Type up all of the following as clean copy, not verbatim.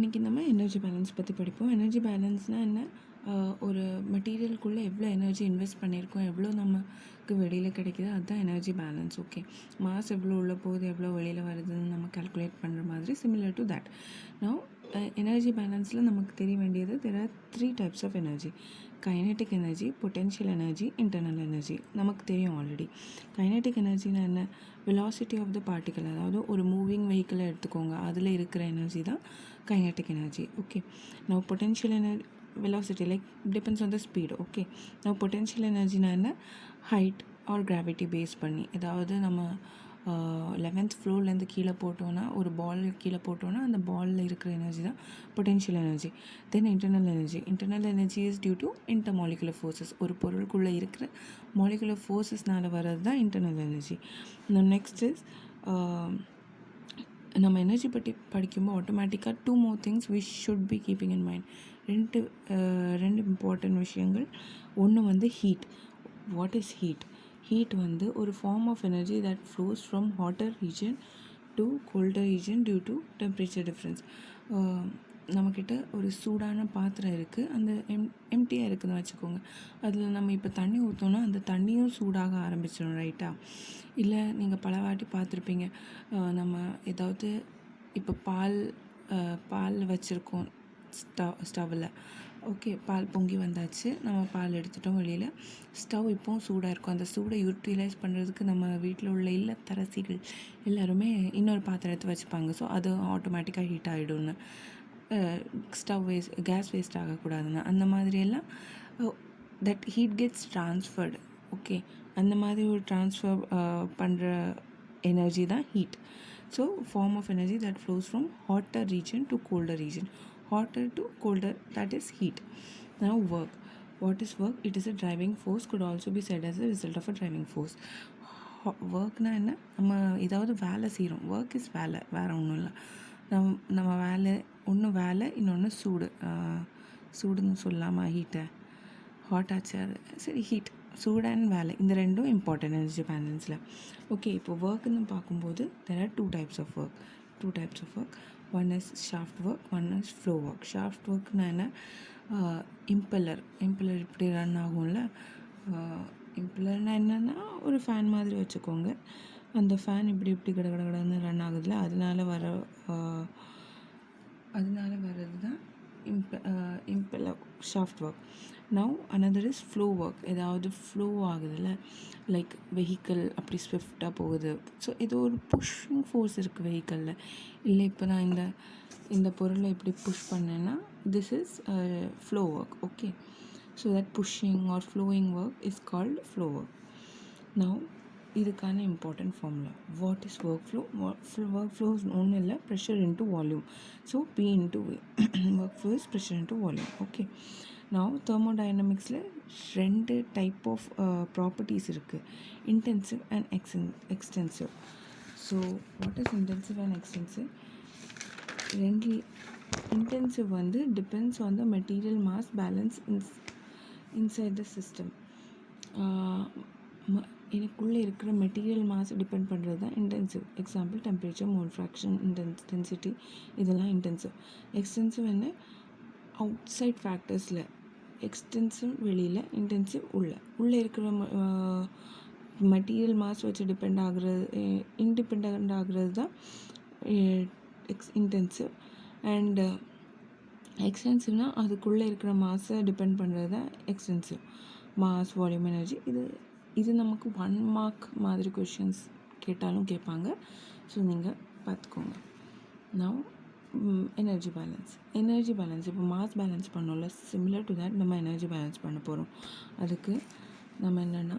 இன்றைக்கி நம்ம energy balance பற்றி படிப்போம். எனர்ஜி பேலன்ஸ்னால் என்ன? ஒரு மெட்டீரியலுக்குள்ளே எவ்வளோ எனர்ஜி இன்வெஸ்ட் பண்ணியிருக்கோம், எவ்வளோ நமக்கு வெளியில் கிடைக்குது, அதுதான் எனர்ஜி பேலன்ஸ். ஓகே, மாஸ் எவ்வளோ உள்ள போகுது, எவ்வளோ வெளியில் வருதுன்னு நம்ம கால்குலேட் பண்ணுற மாதிரி similar to that. Now energy பேலன்ஸில் நமக்கு தெரிய வேண்டியது there are 3 types of energy: kinetic energy, potential energy, internal energy. நமக்கு தெரியும் ஆல்ரெடி. கைனெட்டிக் எனர்ஜினா என்ன? வெலாசிட்டி ஆஃப் த பார்ட்டிக்கல், அதாவது ஒரு மூவிங் வெஹிக்கிளை எடுத்துக்கோங்க, அதில் இருக்கிற எனர்ஜி தான் kinetic energy. Okay, now potential energy velocity like depends on the speed. okay, now potential energy na enna? height or gravity base பண்ணி, அதாவது நம்ம 11th ஃப்ளோர்லேருந்து கீழே போட்டோன்னா, ஒரு பால் கீழே போட்டோன்னா அந்த பாலில் இருக்கிற எனர்ஜி தான் potential energy. Then internal energy. Internal energy is due to intermolecular forces, ஒரு பொருளுக்குள்ளே இருக்கிற மாலிகுலர் ஃபோர்ஸஸ்னால் வர்றது தான் இன்டர்னல் எனர்ஜி. நெக்ஸ்ட் இஸ் நம்ம எனர்ஜி பற்றி படிக்கும்போது ஆட்டோமேட்டிக்காக 2 more things we should be keeping in mind. ரெண்டு இம்பார்ட்டன்ட் விஷயங்கள். ஒன்று வந்து heat. What is heat? Heat வந்து ஒரு form of energy that flows from hotter region to colder region due to temperature difference. நம்மக்கிட்ட ஒரு சூடான பாத்திரம் இருக்குது, அந்த எம்டியாக இருக்குதுன்னு வச்சுக்கோங்க. அதில் நம்ம இப்போ தண்ணி ஊற்றோன்னா அந்த தண்ணியும் சூடாக ஆரம்பிச்சிடும், ரைட்டா? இல்லை நீங்கள் பல வாட்டி பார்த்துருப்பீங்க, நம்ம ஏதாவது இப்போ பால் வச்சுருக்கோம் ஸ்டவ்வில். ஓகே, பால் பொங்கி வந்தாச்சு, நம்ம பால் எடுத்துட்டோம் வெளியில். ஸ்டவ் இப்போவும் சூடாக இருக்கும். அந்த சூடை யூட்டிலைஸ் பண்ணுறதுக்கு நம்ம வீட்டில் உள்ள இல்லத்தரசிகள் எல்லாருமே இன்னொரு பாத்திரம் எடுத்து வச்சுப்பாங்க. ஸோ அது ஆட்டோமேட்டிக்காக ஹீட் ஆகிடும்னு, ஸ்டவ் கேஸ் வேஸ்ட் ஆகக்கூடாதுன்னு. அந்த மாதிரியெல்லாம் that heat gets transferred. Okay, அந்த மாதிரி ஒரு ட்ரான்ஸ்ஃபர் பண்ணுற எனர்ஜி தான் heat. So form of energy that flows from hotter region to colder region. Hotter to colder, that is heat. Now work. What is work? It is a driving force, could also be said as a result of a driving force. ஒர்க்னா என்ன? நம்ம ஏதாவது வேலை செய்கிறோம். Work is வேலை, வேறு ஒன்றும் இல்லை. நம்ம வேலை ஒன்று வேலை, இன்னொன்று சூடுன்னு சொல்லாமல் ஹீட்டை ஹாட் ஆச்சு, அது சரி ஹீட், சூடு அண்ட் வேலை, இந்த ரெண்டும் இம்பார்ட்டன்ட் எனர்ஜி பேலன்ஸில். ஓகே, இப்போ ஒர்க்குன்னு பார்க்கும்போது there are 2 types of work. One is shaft work, one is flow work. Shaft workனா என்ன? இம்பெல்லர் இப்படி ரன் ஆகும்ல. இம்பெல்லர்னா என்னென்னா, ஒரு ஃபேன் மாதிரி வச்சுக்கோங்க. அந்த ஃபேன் இப்படி கடகடன்னு ரன் ஆகுதுல, அதனால வர்றது தான் impeller, shaft work. Now another is flow work. ஏதாவது ஃப்ளோ ஆகுதுல்ல, லைக் வெஹிக்கிள் அப்படி ஸ்விஃப்டாக போகுது. ஸோ ஏதோ ஒரு புஷ்ஷிங் ஃபோர்ஸ் இருக்குது வெஹிக்கிளில். இல்லை இப்போ நான் இந்த பொருளை இப்படி புஷ் பண்ணேன்னா this is flow work. Okay, so that pushing or flowing work is called flow work. Now இதுக்கான important formula. What is work flow? Work flow ஒன்றும் இல்லை, pressure into volume. So P into V. Work flow is pressure into volume. Okay, நான் தெர்மோடைனமிக்ஸில் 2 type of properties இருக்குது: intensive and extensive. So what is intensive and extensive? Intensive வந்து depends on the material mass balance inside the system. எனக்குள்ளே இருக்கிற material mass depend பண்ணுறது தான் intensive. Example temperature, mole fraction, density, இதெல்லாம் intensive. Extensive என்ன? Outside ஃபேக்டர்ஸில். Extensive வெளியில், intensive உள்ளே இருக்கிற மெட்டீரியல் மாஸ் வச்சு இண்டிபெண்ட் ஆகுறது தான் இன்டென்சிவ். அண்ட் எக்ஸ்டென்சிவ்னால் அதுக்குள்ளே இருக்கிற மாஸை டிபெண்ட் பண்ணுறது தான் எக்ஸ்டென்சிவ். Mass, volume, energy. இது நமக்கு 1 மார்க் மாதிரி கொஷின்ஸ் கேட்டாலும் கேட்பாங்க. ஸோ நீங்கள் பார்த்துக்கோங்க. நவ் எனர்ஜி பேலன்ஸ் இப்போ மாஸ் பேலன்ஸ் பண்ணோம்ல, சிமிலர் டு தேட் நம்ம எனர்ஜி பேலன்ஸ் பண்ண போகிறோம். அதுக்கு நம்ம என்னென்னா,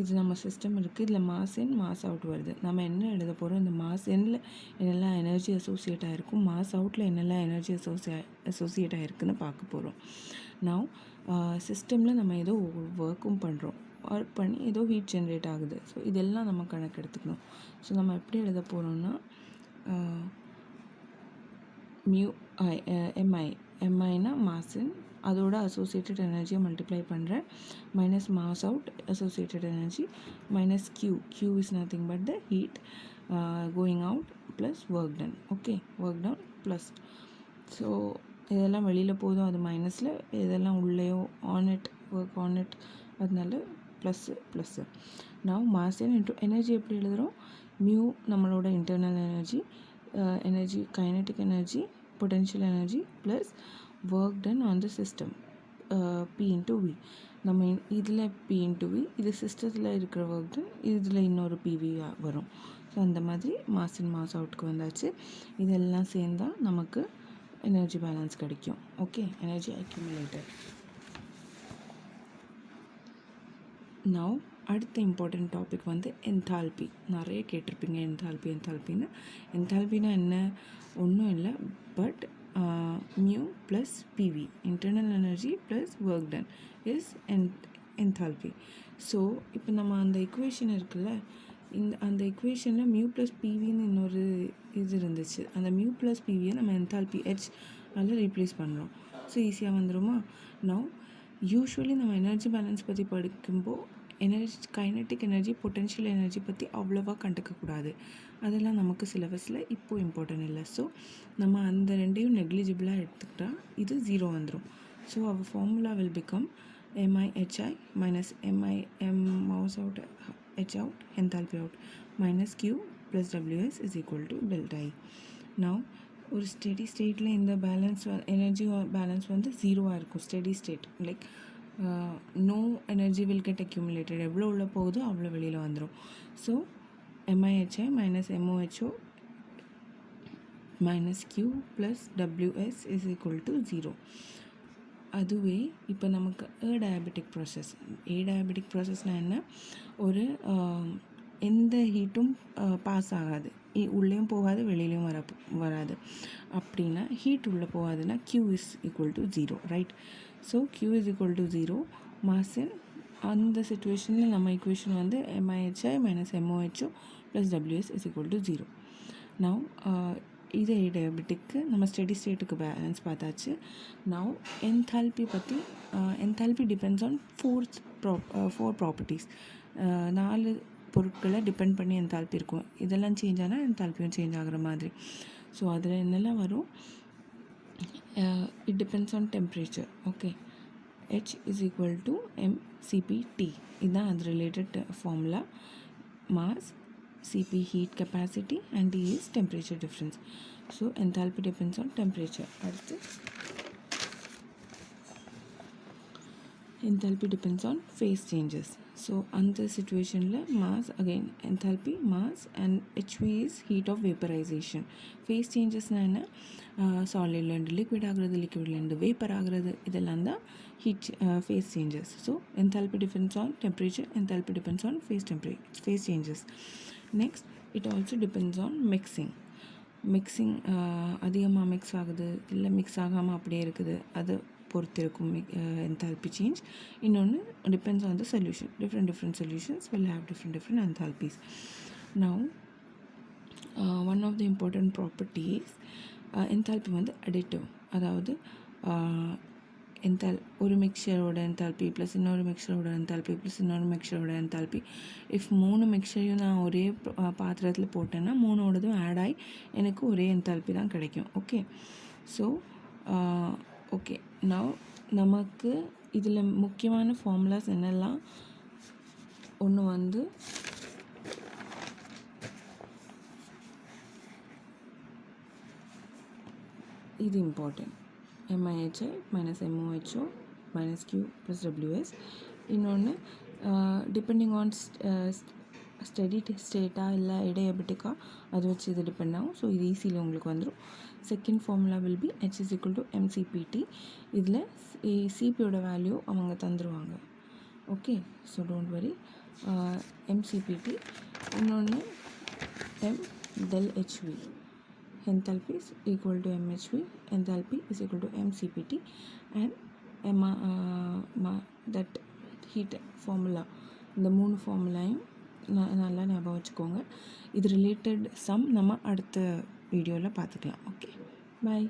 இது நம்ம சிஸ்டம் இருக்குது, இதில் மாஸ் இன் மாஸ் அவுட் வருது. நம்ம என்ன எழுத போகிறோம்? இந்த மாஸ் எண்ணில் என்னெல்லாம் எனர்ஜி அசோசியேட் ஆகிருக்கும், மாஸ் அவுட்டில் என்னெல்லாம் எனர்ஜி அசோசியேட் ஆகிருக்குன்னு பார்க்க போகிறோம். நவ் சிஸ்டமில் நம்ம ஏதோ ஒர்க்கும் பண்ணுறோம், ஒர்க் பண்ணி ஏதோ ஹீட் ஜென்ரேட் ஆகுது. ஸோ இதெல்லாம் நம்ம கணக்கு எடுத்துக்கணும். ஸோ நம்ம எப்படி எழுத போகிறோம்னா, எம்ஐனா மாஸ் இன், அதோட அசோசியேட்டட் எனர்ஜியை மல்டிப்ளை பண்ணுறேன், minus mass out associated energy, minus Q is nothing but the heat going out plus work done. Okay, work done plus so இதெல்லாம் வெளியில் போதும் அது மைனஸில், இதெல்லாம் உள்ளேயோ on it work on it, அதனால ப்ளஸ்ஸு. நான் மாஸ் இன்ட்டு எனர்ஜி எப்படி எழுதுகிறோம்? மியூ நம்மளோட internal energy kinetic energy, potential energy plus work done on the system, P into V. நம்ம இதில் பி இன்ட்டு வி, இது சிஸ்டத்தில் இருக்கிற ஒர்க் டன், இதில் இன்னொரு பிவி வரும். ஸோ அந்த மாதிரி மாஸ் இன் மாஸ் அவுட்டுக்கு வந்தாச்சு. இதெல்லாம் சேர்ந்தால் நமக்கு எனர்ஜி பேலன்ஸ் கிடைக்கும். Okay, energy accumulated. நவ் அடுத்த இம்பார்ட்டண்ட் டாபிக் வந்து என்தால்பி. நிறைய கேட்டிருப்பீங்க என்தால்பின்னு. என்தால்பினா என்ன? ஒன்றும் இல்லை, but mu plus PV, internal energy plus work done is enthalpy. So இப்போ நம்ம அந்த இக்குவேஷன் இருக்குல்ல, அந்த இக்குவேஷனில் மியூ ப்ளஸ் பிவின்னு இன்னொரு இது இருந்துச்சு. அந்த மியூ ப்ளஸ் பிவியை நம்ம என்தால்பி அதில் ரீப்ளேஸ் பண்ணுறோம். ஸோ ஈஸியாக வந்துடுமா? நவ் யூஸ்வலி நம்ம எனர்ஜி பேலன்ஸ் பற்றி படிக்கும்போது கைனட்டிக் எனர்ஜி, பொட்டென்ஷியல் எனர்ஜி பற்றி அவ்வளோவா கண்டுக்கக்கூடாது. அதெல்லாம் நமக்கு சிலபஸில் இப்போது இம்பார்ட்டன்ட் இல்லை. ஸோ நம்ம அந்த ரெண்டையும் நெக்லிஜிபிளாக எடுத்துக்கிட்டால் இது 0 வந்துடும். So our formula will become MIHI minus MIM mouse out H out enthalpy out minus Q plus WS is equal to delta I. Now ஒரு ஸ்டெடி ஸ்டேட்டில் இந்த பேலன்ஸ் எனர்ஜி பேலன்ஸ் வந்து 0 இருக்கும். Steady state like no energy will get accumulated. எவ்வளோ உள்ள போகுதோ அவ்வளோ வெளியில் வந்துடும். So MIHI minus MOHO minus Q plus WS is equal to 0. அதுவே இப்போ நமக்கு டயபெட்டிக் ப்ராசஸ்னால் என்ன? ஒரு எந்த ஹீட்டும் பாஸ் ஆகாது, உள்ளேயும் போகாது வெளியிலையும் வராது. அப்படின்னா ஹீட் உள்ளே போகாதுன்னா Q is equal to 0, right? So Q is equal to 0 மாஸின். அந்த சுச்சுவேஷனில் நம்ம ஈக்குவேஷன் வந்து MIHI minus MOHO plus WS is equal to 0. Now இது டயபெட்டிக்கு நம்ம ஸ்டெடி ஸ்டேட்டுக்கு பேலன்ஸ் பார்த்தாச்சு. நவ் என்தால்பி பற்றி, enthalpy depends on four properties. 4 பொருட்களை டிபெண்ட் பண்ணி என்தால்பி இருக்கும். இதெல்லாம் சேஞ்ச் ஆனால் என்தால்பியும் சேஞ்ச் ஆகிற மாதிரி. ஸோ அதில் என்னெல்லாம் வரும்? It depends on temperature. Okay, H is equal to mCpT. இதுதான் அது related formula. Mass, Cp heat capacity and T is temperature difference. So enthalpy depends on temperature. அடுத்து enthalpy depends on phase changes. So அந்த situationல mass, again enthalpy, mass and HV is heat of vaporization. phase changesனா என்ன? சாலிட்லேருந்து liquid ஆகிறது, லிக்விட்லேருந்து vapour ஆகிறது, இதெல்லாம் தான் phase changes. So enthalpy depends on temperature, enthalpy depends on phase changes. Next, it also depends on mixing. அதிகமாக mix ஆகுது இல்லை mix ஆகாமல் அப்படியே இருக்குது, அதை பொறுத்து இருக்கும் enthalpy change. இன்னொன்று depends on the solution. Different solutions will have different enthalpies. Now one of the important properties, enthalpy வந்து additive. அதாவது ஒரு மிக்சரோட என்தால்பி ப்ளஸ் இன்னொரு மிக்சரோட என்தால்பி ப்ளஸ் இன்னொரு மிக்சரோட என்தால்பி. இஃப் 3 மிக்சரையும் நான் ஒரே பாத்திரத்தில் போட்டேன்னா 3ஓடதும் ஆட் ஆகி எனக்கு ஒரே என்தால்பி தான் கிடைக்கும். ஓகே, ஸோ ஓகே, நவ் நமக்கு இதில் முக்கியமான ஃபார்முலாஸ் என்னெல்லாம்? ஒன்று வந்து இது important, MIHI minus MOHO minus Q plus WS. இன்னொன்று டிபெண்டிங் ஆன் ஸ்டெடி ஸ்டேட்டாக இல்லை டயபெட்டிக்காக, அது வச்சு இது டிபெண்ட் ஆகும். ஸோ இது ஈஸியில் உங்களுக்கு வந்துடும். Second formula will be H is equal to mCpt. இதில் சிபியோட வேல்யூ அவங்க தந்துடுவாங்க. Okay, so don't worry. mCpt. இன்னொன்று m del HV. Enthalpy is equal to MHV, enthalpy is equal to mCpt, and that heat formula. இந்த 3 ஃபார்முலாயும் நல்லா ஞாபகம் வச்சுக்கோங்க. இது related some நம்ம அடுத்த வீடியோவில் பார்த்துக்கலாம். Okay, by.